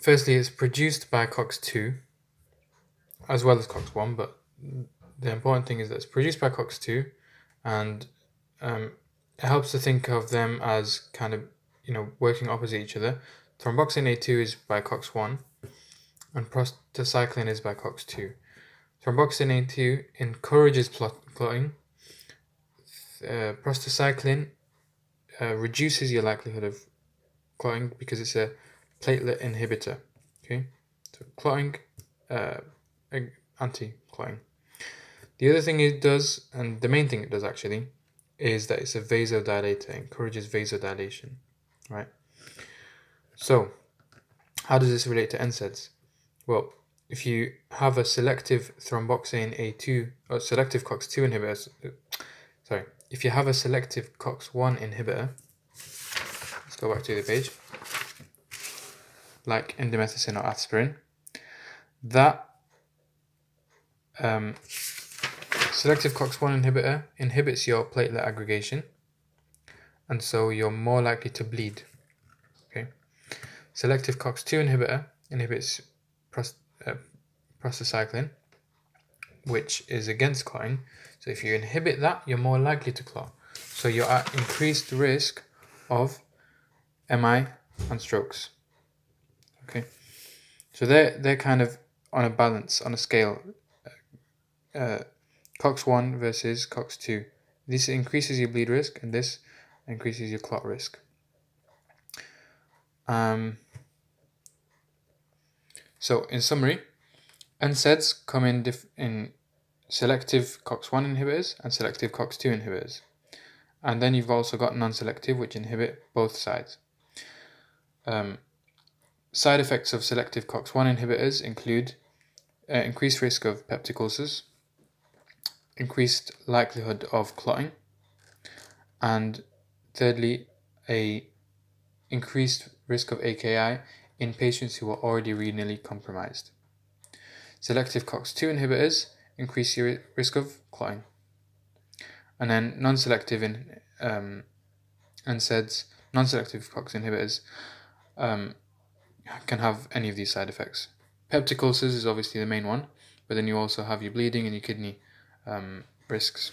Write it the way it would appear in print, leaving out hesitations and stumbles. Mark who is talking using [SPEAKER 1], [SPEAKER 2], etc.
[SPEAKER 1] firstly, it's produced by COX-2 as well as COX-1, but the important thing is that it's produced by COX-2, and it helps to think of them as kind of, working opposite each other. Thromboxane A2 is by COX-1, and prostacyclin is by COX-2. Thromboxane A2 encourages clotting. Prostacyclin reduces your likelihood of clotting because it's a platelet inhibitor. Okay, so clotting, anti-clotting. The other thing it does, and the main thing it does actually, is that it's a vasodilator, encourages vasodilation, right? So, how does this relate to NSAIDs? Well, if you have a selective thromboxane A2 or selective COX-2 inhibitor, if you have a selective COX-1 inhibitor, let's go back to the page, like indomethacin or aspirin, that selective COX-1 inhibitor inhibits your platelet aggregation, and so you're more likely to bleed. Okay. Selective COX-2 inhibitor inhibits prostacyclin, which is against clotting. So if you inhibit that, you're more likely to clot. So you're at increased risk of MI and strokes. Okay. So they're kind of on a balance, on a scale. COX-1 versus COX-2. This increases your bleed risk, and this increases your clot risk. So in summary, NSAIDs come in selective COX-1 inhibitors and selective COX-2 inhibitors. And then you've also got non-selective, which inhibit both sides. Side effects of selective COX-1 inhibitors include increased risk of peptic ulcers, increased likelihood of clotting, and thirdly, a increased risk of AKI in patients who are already renally compromised. Selective COX-2 inhibitors increase your risk of clotting, and then non-selective NSAIDs, non-selective COX inhibitors can have any of these side effects. Peptic ulcers is obviously the main one, but then you also have your bleeding and your kidney risks.